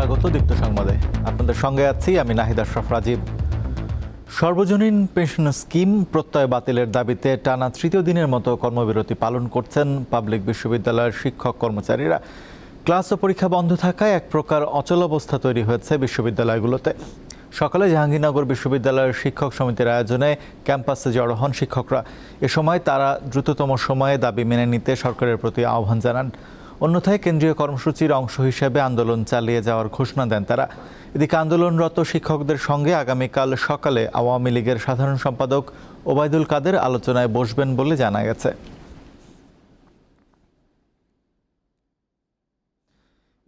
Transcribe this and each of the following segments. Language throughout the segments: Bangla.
স্বাগত দীপ্ত সংবাদে। আপনাদের সঙ্গে আছি আমি নাহিদ আশরাফ রাজীব। সর্বজনীন পেনশন স্কিম প্রত্যয় বাতিলের দাবিতে টানা তৃতীয় দিনের মতো কর্মবিরতি পালন করছেন পাবলিক বিশ্ববিদ্যালয়ের শিক্ষক কর্মচারীরা। ক্লাস ও পরীক্ষা বন্ধ থাকায় এক প্রকার অচলাবস্থা তৈরি হয়েছে বিশ্ববিদ্যালয়গুলোতে। সকালে জাহাঙ্গীরনগর বিশ্ববিদ্যালয়ের শিক্ষক সমিতির আয়োজনে ক্যাম্পাসে জড়ো হন শিক্ষকরা। এ সময় তারা দ্রুততম সময়ে দাবি মেনে নিতে সরকারের প্রতি আহ্বান জানান। অন্যথায় কেন্দ্রীয় কর্মসূচির অংশ হিসেবে আন্দোলন চালিয়ে যাওয়ার ঘোষণা দেন তারা। এদিকে আন্দোলনরত শিক্ষকদের সঙ্গে আগামীকাল সকালে আওয়ামী লীগের সাধারণ সম্পাদক ওবায়দুল কাদের আলোচনায় বসবেন বলে জানা গেছে।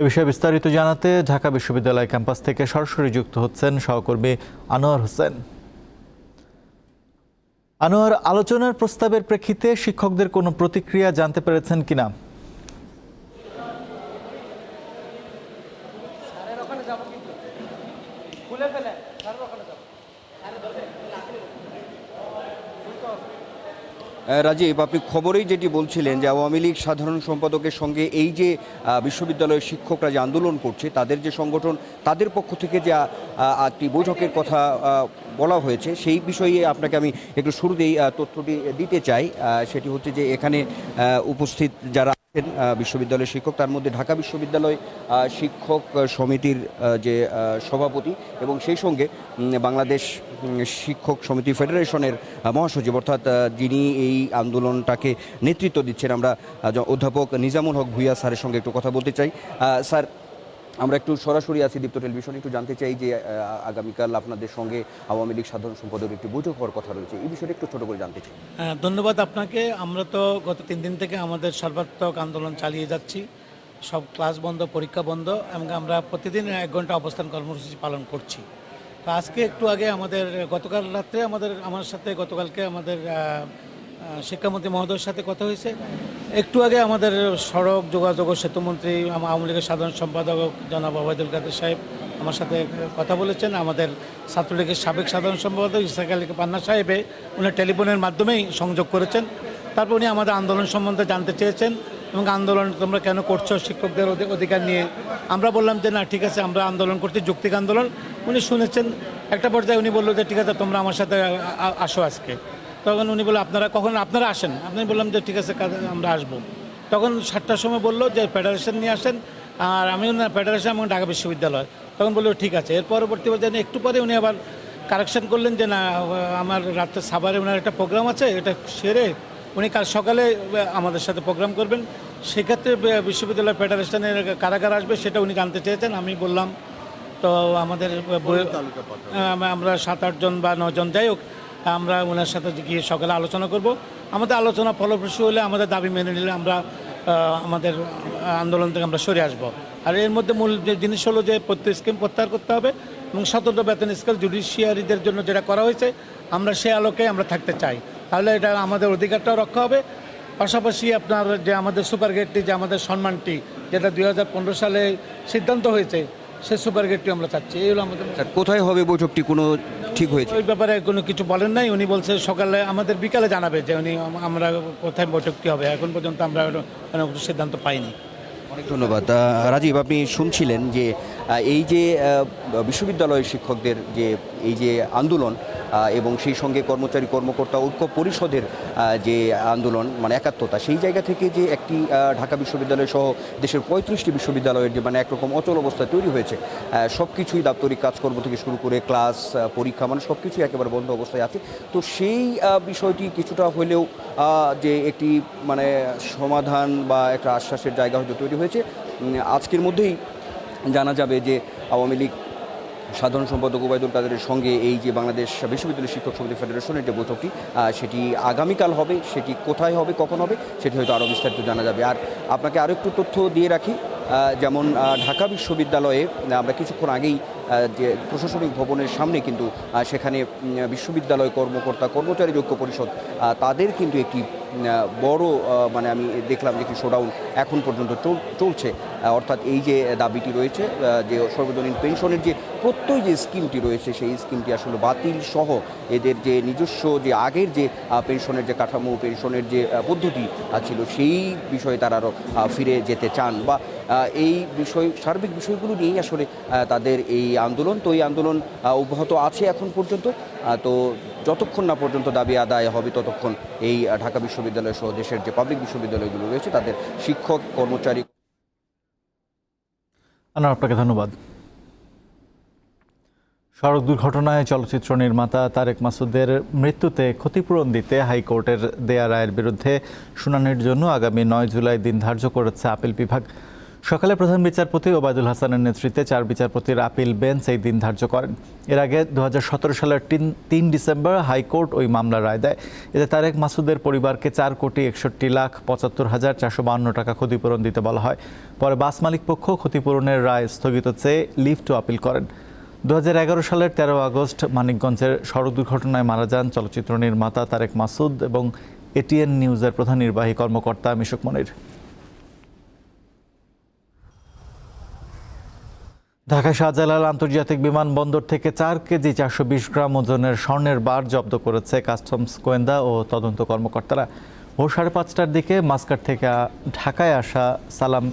এ বিষয়ে বিস্তারিত জানাতে ঢাকা বিশ্ববিদ্যালয় ক্যাম্পাস থেকে সরাসরি যুক্ত হচ্ছেন সহকর্মী আনোয়ার হোসেন। আনোয়ার, আলোচনার প্রস্তাবের প্রেক্ষিতে শিক্ষকদের কোনো প্রতিক্রিয়া জানতে পেরেছেন কিনা? রাজীব, আপনি খবরেই যেটি বলছিলেন যে আওয়ামী লীগ সাধারণ সম্পাদকের সঙ্গে এই যে বিশ্ববিদ্যালয়ের শিক্ষকরা যে আন্দোলন করছে তাদের যে সংগঠন, তাদের পক্ষ থেকে যে একটি বৈঠকের কথা বলা হয়েছে, সেই বিষয়ে আপনাকে আমি একটু শুরুতেই তথ্যটি দিতে চাই। সেটি হচ্ছে যে এখানে উপস্থিত যারা বিশ্ববিদ্যালয়ের শিক্ষক, তার মধ্যে ঢাকা বিশ্ববিদ্যালয় শিক্ষক সমিতির যে সভাপতি এবং সেই সঙ্গে বাংলাদেশ শিক্ষক সমিতি ফেডারেশনের মহাসচিব, অর্থাৎ যিনি এই আন্দোলনটাকে নেতৃত্ব দিচ্ছেন, আমরা অধ্যাপক নিজামুল হক ভূঁইয়া স্যারের সঙ্গে একটু কথা বলতে চাই। স্যার, আমরা একটু সরাসরি আছি দীপ্ত টেলিভিশনে, একটু জানতে চাই যে আগামীকাল আপনাদের সঙ্গে আওয়ামী লীগ সাধারণ সম্পাদকের একটি বৈঠক হওয়ার কথা রয়েছে, এই বিষয়টা একটু ছোট করে জানতে চাই। ধন্যবাদ আপনাকে। আমরা তো গত 3 দিন থেকে আমাদের সর্বাত্মক আন্দোলন চালিয়ে যাচ্ছি। সব ক্লাস বন্ধ, পরীক্ষা বন্ধ, এবং আমরা প্রতিদিন 1 ঘন্টা অবস্থান কর্মসূচি পালন করছি। তো আজকে একটু আগে গতকাল রাত্রে আমার সাথে গতকালকে আমাদের শিক্ষামন্ত্রী মহোদয়ের সাথে কথা হয়েছে। একটু আগে আমাদের সড়ক যোগাযোগ ও সেতুমন্ত্রী আওয়ামী লীগের সাধারণ সম্পাদক জনাব ওবায়দুল কাদের সাহেব আমার সাথে কথা বলেছেন। আমাদের ছাত্রলীগের সাবেক সাধারণ সম্পাদক ইসহাক আলী পান্না সাহেবে উনি টেলিফোনের মাধ্যমেই সংযোগ করেছেন। তারপর উনি আমাদের আন্দোলন সম্বন্ধে জানতে চেয়েছেন এবং আন্দোলন তোমরা কেন করছো শিক্ষকদের অধিকার নিয়ে। আমরা বললাম যে না, ঠিক আছে, আমরা আন্দোলন করছি, যৌক্তিক আন্দোলন। উনি শুনেছেন। একটা পর্যায়ে উনি বললো যে ঠিক আছে, তোমরা আমার সাথে আসো আজকে। তখন উনি বললো আপনারা আসেন। আপনি বললাম যে ঠিক আছে, আমরা আসবো। তখন 7টার সময় বললো যে ফেডারেশন নিয়ে আসেন, আর আমিও না ফেডারেশন এবং ঢাকা বিশ্ববিদ্যালয়। তখন বললো ঠিক আছে। এর পরবর্তী পর্যায়ে একটু পরে উনি আবার কারেকশন করলেন যে না, আমার রাত্রে সাভারে ওনার একটা প্রোগ্রাম আছে, এটা সেরে উনি কাল সকালে আমাদের সাথে প্রোগ্রাম করবেন। সেক্ষেত্রে বিশ্ববিদ্যালয় ফেডারেশনের কারাগার আসবে সেটা উনি জানতে চেয়েছেন। আমি বললাম তো আমাদের আমরা 7-8 জন বা 9 জন, যাই হোক, আমরা ওনার সাথে গিয়ে সকালে আলোচনা করব। আমাদের আলোচনা ফলপ্রসূ হলে, আমাদের দাবি মেনে নিলে আমরা আমাদের আন্দোলন থেকে আমরা সরে আসব। আর এর মধ্যে মূল যে জিনিস হলো যে প্রত্যেক স্কিম প্রত্যাহার করতে হবে এবং স্বতন্ত্র বেতন স্কেল জুডিশিয়ারিদের জন্য যেটা করা হয়েছে, আমরা সে আলোকে আমরা থাকতে চাই। তাহলে এটা আমাদের অধিকারটাও রক্ষা হবে। পাশাপাশি আপনার যে আমাদের সুপার গেটটি, যে আমাদের সম্মানটি, যেটা 2015 সালে সিদ্ধান্ত হয়েছে, সে সুপার গেটটি আমরা চাচ্ছি। এই হলো আমাদের। কোথায় হবে বৈঠকটি, কোনো ঠিক হয়েছে? ওই ব্যাপারে কোনো কিছু বলেন নাই। উনি বলছে সকালে আমাদের বিকালে জানাবে যে আমরা কোথায় বৈঠকটি হবে। এখন পর্যন্ত আমরা কোনো সিদ্ধান্ত পাইনি। অনেক ধন্যবাদ। রাজীব, আপনি শুনছিলেন যে এই যে বিশ্ববিদ্যালয়ের শিক্ষকদের যে এই যে আন্দোলন এবং সেই সঙ্গে কর্মচারী কর্মকর্তা ঐক্য পরিষদের যে আন্দোলন, মানে একাত্মতা, সেই জায়গা থেকে যে একটি ঢাকা বিশ্ববিদ্যালয় সহ দেশের 35টি বিশ্ববিদ্যালয়ের যে মানে একরকম অচল অবস্থা তৈরি হয়েছে। সব কিছুই দাপ্তরিক কাজকর্ম থেকে শুরু করে ক্লাস, পরীক্ষা, মানে সব কিছুই একেবারে বন্ধ অবস্থায় আছে। তো সেই বিষয়টি কিছুটা হলেও যে একটি মানে সমাধান বা একটা আশ্বাসের জায়গা হয়তো তৈরি হয়েছে। আজকের মধ্যেই জানা যাবে যে আওয়ামী লীগ সাধারণ সম্পাদক ওবায়দুল কাদেরের সঙ্গে এই যে বাংলাদেশ বিশ্ববিদ্যালয় শিক্ষক সমিতি ফেডারেশনের যে বৈঠকটি, সেটি আগামীকাল হবে। সেটি কোথায় হবে, কখন হবে, সেটি হয়তো আরও বিস্তারিত জানা যাবে। আর আপনাকে আরও একটু তথ্য দিয়ে রাখি, যেমন ঢাকা বিশ্ববিদ্যালয়ে আমরা কিছুক্ষণ আগেই যে প্রশাসনিক ভবনের সামনে কিন্তু সেখানে বিশ্ববিদ্যালয় কর্মকর্তা কর্মচারী ঐক্য পরিষদ তাদের কিন্তু একটি বড় মানে আমি দেখলাম যে কি শোডাউন এখন পর্যন্ত চলছে। অর্থাৎ এই যে দাবিটি রয়েছে যে সর্বজনীন পেনশনের যে প্রত্যয় যে স্কিমটি রয়েছে সেই স্কিমটি আসলে বাতিল সহ এদের যে নিজস্ব যে আগের যে পেনশনের যে কাঠামো, পেনশনের যে পদ্ধতি ছিল সেই বিষয়ে তারা আরও ফিরে যেতে চান বা এই বিষয় সার্বিক বিষয়গুলো নিয়েই আসলে তাদের এই আন্দোলন। তো এই আন্দোলন অব্যাহত আছে এখন পর্যন্ত। তো যতক্ষণ না পর্যন্ত দাবি আদায় হবে ততক্ষণ এই ঢাকা বিশ্ববিদ্যালয় সহ দেশের যে পাবলিক বিশ্ববিদ্যালয়গুলো রয়েছে তাদের শিক্ষক কর্মচারী। আনোয়ার, আপনাকে ধন্যবাদ। সড়ক দুর্ঘটনায় চলচ্চিত্র নির্মাতা তারেক মাসুদের মৃত্যুতে ক্ষতিপূরণ দিতে হাইকোর্টের দেয়া রায়ের বিরুদ্ধে শুনানির জন্য আগামী ৯ জুলাই দিন ধার্য করেছে আপিল বিভাগ। সকালে প্রধান বিচারপতি ওবায়দুল হাসানের নেতৃত্বে ৪ বিচারপতির আপিল বেঞ্চ এই দিন ধার্য করেন। এর আগে ২০১৭ সালের ৩ ডিসেম্বর হাইকোর্ট ওই মামলার রায় দেয়। এতে তারেক মাসুদের পরিবারকে ৪,৬১,৪৫,৪৫২ টাকা ক্ষতিপূরণ দিতে বলা হয়। পরে বাস মালিক পক্ষ ক্ষতিপূরণের রায় স্থগিত চেয়ে লিভ টু আপিল করেন। ২০১১ সালের ১৩ আগস্ট মানিকগঞ্জের সড়ক দুর্ঘটনায় মারা যান চলচ্চিত্র নির্মাতা তারেক মাসুদ এবং এটিএন নিউজের প্রধান নির্বাহী কর্মকর্তা মিশুক মনির। ঢাকা শাহজালাল আন্তর্জাতিক বিমানবন্দর থেকে ৪ কেজি ৪২০ গ্রাম ওজনের স্বর্ণের বার জব্দ করেছে কাস্টমস গোয়েন্দা ও তদন্ত কর্মকর্তারা। ভোর ৫:৩০টার দিকে মাস্কাট থেকে ঢাকায় আসা সালাম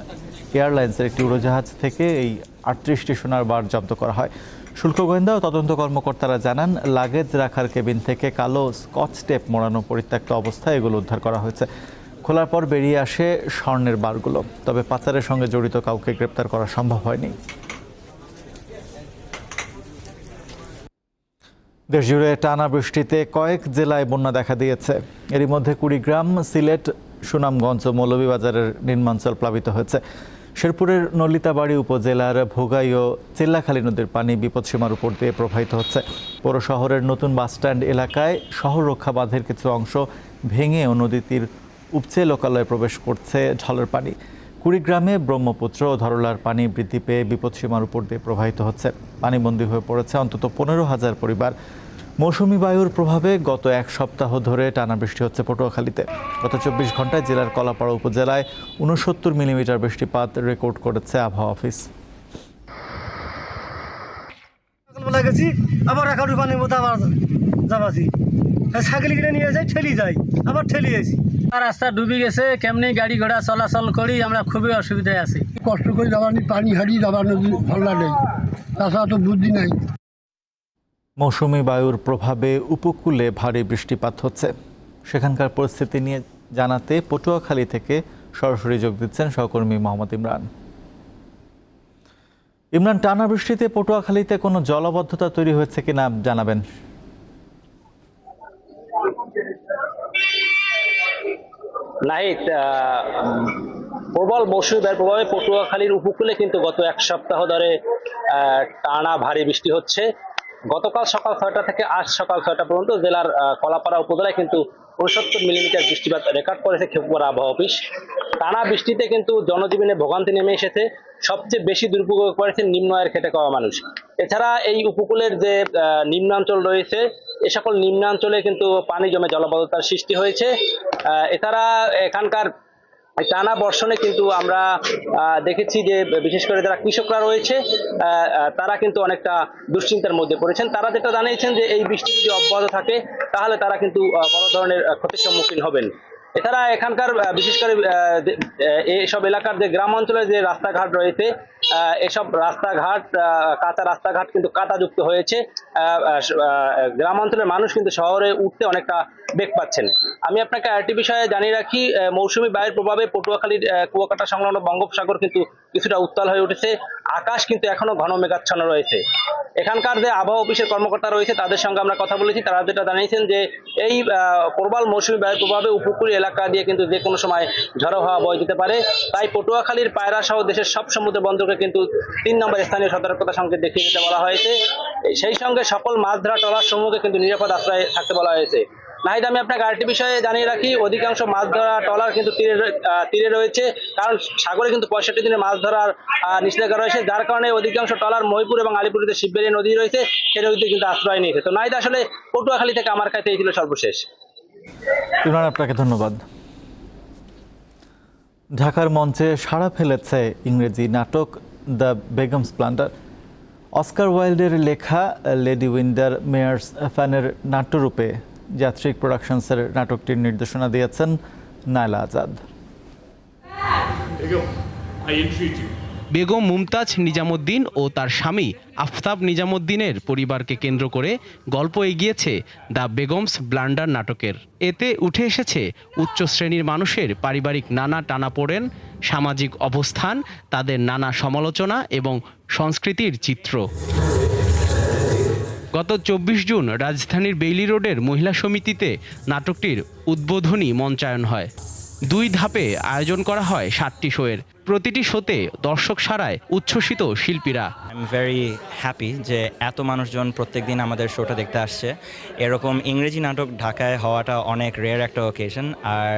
এয়ারলাইন্সের একটি উড়োজাহাজ থেকে এই ৩৮টি সোনার বার জব্দ করা হয়। শুল্ক গোয়েন্দা ও তদন্ত কর্মকর্তারা জানান, লাগেজ রাখার কেবিন থেকে কালো স্কচ টেপ মোড়ানো পরিত্যক্ত অবস্থায় এগুলো উদ্ধার করা হয়েছে। খোলার পর বেরিয়ে আসে স্বর্ণের বারগুলো। তবে পাচারের সঙ্গে জড়িত কাউকে গ্রেপ্তার করা সম্ভব হয়নি। দেশজুড়ে টানা বৃষ্টিতে কয়েক জেলায় বন্যা দেখা দিয়েছে। এরই মধ্যে কুড়িগ্রাম, সিলেট, সুনামগঞ্জ ও মৌলভীবাজারের নিম্নাঞ্চল প্লাবিত হয়েছে। শেরপুরের নলিতাবাড়ী উপজেলার ভোগাই ও চিল্লাখালী নদীর পানি বিপদসীমার উপর দিয়ে প্রবাহিত হচ্ছে। পৌর শহরের নতুন বাসস্ট্যান্ড এলাকায় শহর রক্ষা বাঁধের কিছু অংশ ভেঙে ও নদী তীর উপচে লোকালয়ে প্রবেশ করছে ঢলের পানি। কুড়িগ্রামে ব্রহ্মপুত্র ও ধরলার পানি বৃদ্ধি পেয়ে বিপদসীমার উপর দিয়ে প্রবাহিত হচ্ছে। পানিবন্দী হয়ে পড়েছে অন্তত ১৫,০০০ পরিবার। মৌসুমি বায়ুর প্রভাবে গত এক সপ্তাহ ধরে টানা বৃষ্টি হচ্ছে পটুয়াখালীতে। গত ২৪ ঘন্টায় জেলার কলাপাড়া উপজেলায় ৬৯ মিলিমিটার বৃষ্টিপাত রেকর্ড করেছে আবহাওয়া অফিস। আবার একাডুর পানির মধ্যে আবার যাবাছি, সাইকেল কিনে নিয়ে যাই, ঠেলি যাই, আবার ঠেলি আসি। রাস্তা ডুবে গেছে, কেমনি গাড়ি ঘোড়া চলাচল করি, আমরা খুবই অসুবিধায় আছি। কষ্ট করে যাবার পানি হারিয়ে যাবার নদী ভাল্লা নেই, তাছাড়া তো বুদ্ধি নাই। মৌসুমি বায়ুর প্রভাবে উপকূলে ভারী বৃষ্টিপাত হচ্ছে। সেখানকার পরিস্থিতি নিয়ে জানাতে পটুয়াখালী থেকে সরাসরি যোগ দিচ্ছেন সহকর্মী মোহাম্মদ ইমরান। ইমরান, টানা বৃষ্টিতে পটুয়াখালীতে কোনো জলাবদ্ধতা তৈরি হয়েছে কিনা জানাবেন। নাহিদ, প্রবল মৌসুমী বায়ুর প্রভাবে পটুয়াখালীর উপকূলে কিন্তু গত এক সপ্তাহ ধরে টানা ভারী বৃষ্টি হচ্ছে। গতকাল সকাল ৬টা থেকে আজ সকাল ৬টা পর্যন্ত জেলার কলাপাড়া উপজেলায় কিন্তু ৬৯ মিলিমিটার বৃষ্টিপাত রেকর্ড করেছে খেপুপাড়া আবহাওয়া অফিস। টানা বৃষ্টিতে কিন্তু জনজীবনে ভোগান্তি নেমে এসেছে। সবচেয়ে বেশি দুর্ভোগ করেছে নিম্ন আয়ের খেটে খাওয়া মানুষ। এছাড়া এই উপকূলের যে নিম্নাঞ্চল রয়েছে, এ সকল নিম্নাঞ্চলে কিন্তু পানি জমে জলাবদ্ধতার সৃষ্টি হয়েছে। এছাড়া এখানকার টানা বর্ষণে কিন্তু আমরা দেখেছি যে বিশেষ করে যারা কৃষকরা রয়েছে তারা কিন্তু অনেকটা দুশ্চিন্তার মধ্যে পড়েছেন। তারা যেটা জানিয়েছেন যে এই বৃষ্টি যদি অব্যাহত থাকে তাহলে তারা কিন্তু বড় ধরনের ক্ষতির সম্মুখীন হবেন। এছাড়া এখানকার বিশেষ করে এইসব এলাকার যে গ্রাম অঞ্চলের যে রাস্তাঘাট রয়েছে, এসব রাস্তাঘাট কাঁচা রাস্তাঘাট কিন্তু কাঁটাযুক্ত হয়েছে। গ্রাম অঞ্চলের মানুষ কিন্তু শহরে উঠতে অনেকটা বেগ পাচ্ছেন। আমি আপনাকে আরেকটি বিষয়ে জানিয়ে রাখি, মৌসুমী বায়ুর প্রভাবে পটুয়াখালীর কুয়াকাটা সংলগ্ন বঙ্গোপসাগর কিন্তু কিছুটা উত্তাল হয়ে উঠেছে। আকাশ কিন্তু এখনো ঘন মেঘাচ্ছন্ন রয়েছে। এখানকার যে আবহাওয়া অফিসের কর্মকর্তা রয়েছে তাদের সঙ্গে আমরা কথা বলেছি। তারা যেটা জানিয়েছেন যে এই প্রবল মৌসুমী বায়ুর প্রভাবে উপকূলীয় এলাকা দিয়ে কিন্তু যে কোনো সময় ঝড়ো হাওয়া বয়ে যেতে পারে। তাই পটুয়াখালীর পায়রা সহ দেশের সব সমুদ্র বন্দরকে কিন্তু ৩ নম্বর স্থানীয় সতর্কতা সংকেত দেখিয়ে দিতে বলা হয়েছে। সেই সঙ্গে সকল মাছ ধরা ট্রলার সমূহকে কিন্তু নিরাপদ আশ্রয়ে থাকতে বলা হয়েছে। নাহিদ, আমি আপনাকে আরেকটি বিষয়ে জানিয়ে রাখি, অধিকাংশ মাছ ধরা ট্রলার কিন্তু তীরে রয়েছে, কারণ সাগরে কিন্তু ৬৫ দিনে মাছ ধরার নিষেধাজ্ঞা রয়েছে, যার কারণে অধিকাংশ ট্রলার মহিপুর এবং আলিপুরে শিববেড়িয়া নদী রয়েছে, সেই নদীতে কিন্তু আশ্রয় নিয়েছে। তো নাহিদ, আসলে পটুয়াখালী থেকে আমার কাছে এই ছিল সর্বশেষ। ইমরান, আপনাকে ধন্যবাদ। ঢাকার মঞ্চে সাড়া ফেলেছে ইংরেজি নাটক দ্য বেগমস প্লান্ডার। অস্কার ওয়াইল্ডের লেখা লেডি উইন্ডার মেয়ার্স ফ্যানের নাট্যরূপে যাত্রিক প্রোডাকশনসের নাটকটির নির্দেশনা দিয়েছেন নায়লা আজাদ। বেগম মুমতাজ নিজামুদ্দিন ও তার স্বামী আফতাব নিজামুদ্দিনের পরিবারকে কেন্দ্র করে গল্প এগিয়েছে দ্য বেগমস ব্লান্ডার নাটকের। এতে উঠে এসেছে উচ্চ শ্রেণীর মানুষের পারিবারিক নানা টানাপোড়েন, সামাজিক অবস্থান, তাদের নানা সমালোচনা এবং সংস্কৃতির চিত্র। গত 24 জুন রাজধানীর বেইলি রোডের মহিলা সমিতিতে নাটকটির উদ্বোধনী মঞ্চায়ন হয়। 2 ধাপে আয়োজন করা হয় 7টি শোয়ের। প্রতিটি শোতে দর্শক সারায় উচ্ছ্বসিত শিল্পীরা। আই এম ভেরি হ্যাপি যে এত মানুষজন প্রত্যেকদিন আমাদের শোটা দেখতে আসছে। এরকম ইংরেজি নাটক ঢাকায় হওয়াটা অনেক রেয়ার একটা অকেশন, আর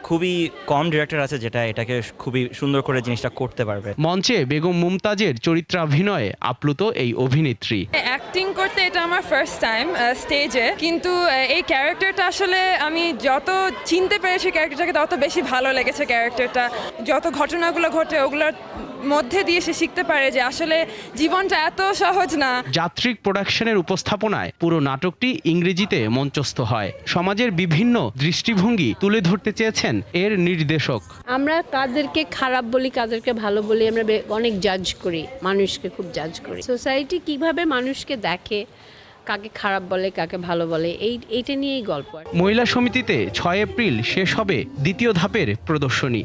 খুবই কম ডিরেক্টর আছে যেটা এটাকে খুবই সুন্দর করে জিনিসটা করতে পারবে। মঞ্চে বেগম মুমতাজের চরিত্রাভিনয়ে আপ্লুত এই অভিনেত্রী। অ্যাক্টিং করতে এটা আমার ফার্স্ট টাইম স্টেজে, কিন্তু এই ক্যারেক্টারটা আসলে আমি যত চিনতে পেরেছি ক্যারেক্টারটাকে তত বেশি ভালো লেগেছে। ক্যারেক্টারটা যত ঘটনাগুলো ঘটে ওগুলোর মধ্যে দিয়ে সে শিখতে পারে যে আসলে জীবনটা এত সহজ না। যাত্রিক প্রোডাকশনের উপস্থাপনায় পুরো নাটকটি ইংরেজিতে মঞ্চস্থ হয়। সমাজের বিভিন্ন দৃষ্টিভঙ্গি তুলে ধরতে চেয়েছেন এর নির্দেশক। আমরা কাদেরকে খারাপ বলি, কাদেরকে ভালো বলি, আমরা অনেক জাজ করি, মানুষকে খুব জাজ করি। সোসাইটি কিভাবে মানুষকে দেখে, কাকে খারাপ বলে, কাকে ভালো বলে, এইটা নিয়েই গল্প। মহিলা সমিতিতে 6 এপ্রিল শেষ হবে 2য় ধাপের প্রদর্শনী।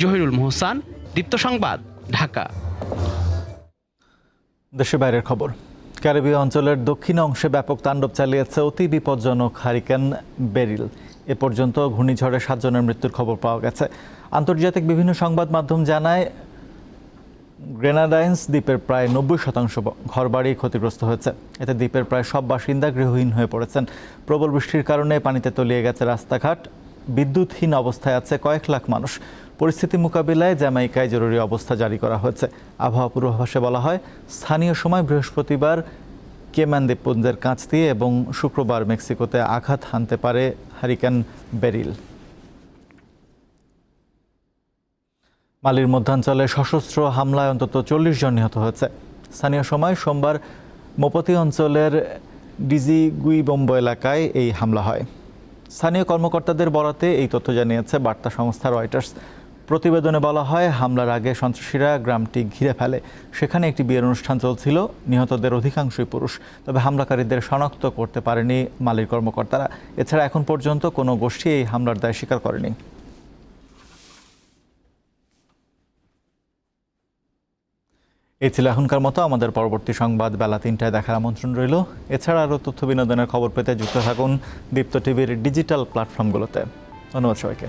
জহিরুল মোহসান, দীপ্ত সংবাদ, ঢাকা। দেশের বাইরের খবর। ক্যারিবীয় অঞ্চলের দক্ষিণ অংশে ব্যাপক তাণ্ডব চালিয়েছে অতি বিপজ্জনক হারিকেন বেরিল। এ পর্যন্ত ঘূর্ণিঝড়ে 7 জনের মৃত্যুর খবর পাওয়া গেছে। আন্তর্জাতিক বিভিন্ন সংবাদ মাধ্যম জানায় গ্রেনাডাইন্স দ্বীপের প্রায় 90% ঘরবাড়ি ক্ষতিগ্রস্ত হয়েছে। এতে দ্বীপের প্রায় সব বাসিন্দা গৃহহীন হয়ে পড়েছেন। প্রবল বৃষ্টির কারণে পানিতে তলিয়ে গেছে রাস্তাঘাট, বিদ্যুৎহীন অবস্থায় আছে কয়েক লাখ মানুষ। পরিস্থিতি মোকাবিলায় জ্যামাইকায় জরুরি অবস্থা জারি করা হয়েছে। আবহাওয়া পূর্বাভাসে বলা হয়, স্থানীয় সময় বৃহস্পতিবার কেম্যান দ্বীপপুঞ্জের কাছ দিয়ে এবং শুক্রবার মেক্সিকোতে আঘাত হানতে পারে হারিকেন বেরিল। মালির মধ্যাঞ্চলে সশস্ত্র হামলায় অন্তত 40 জন নিহত হয়েছে। স্থানীয় সময় সোমবার মোপতি অঞ্চলের ডিজিগুইবোম্বো এলাকায় এই হামলা হয়। স্থানীয় কর্মকর্তাদের বরাতে এই তথ্য জানিয়েছে বার্তা সংস্থা রয়টার্স। প্রতিবেদনে বলা হয়, হামলার আগে সন্ত্রাসীরা গ্রামটি ঘিরে ফেলে। সেখানে একটি বিয়ের অনুষ্ঠান চলছিল। নিহতদের অধিকাংশই পুরুষ। তবে হামলাকারীদের শনাক্ত করতে পারেনি মালির কর্মকর্তারা। এছাড়া এখন পর্যন্ত কোনো গোষ্ঠী এই হামলার দায় স্বীকার করেনি। এই ছিল এখনকার মতো। আমাদের পরবর্তী সংবাদ বেলা 3টায় দেখার আমন্ত্রণ রইল। এছাড়া আরও তথ্য বিনোদনের খবর পেতে যুক্ত থাকুন দীপ্ত টিভির ডিজিটাল প্ল্যাটফর্মগুলোতে। ধন্যবাদ সবাইকে।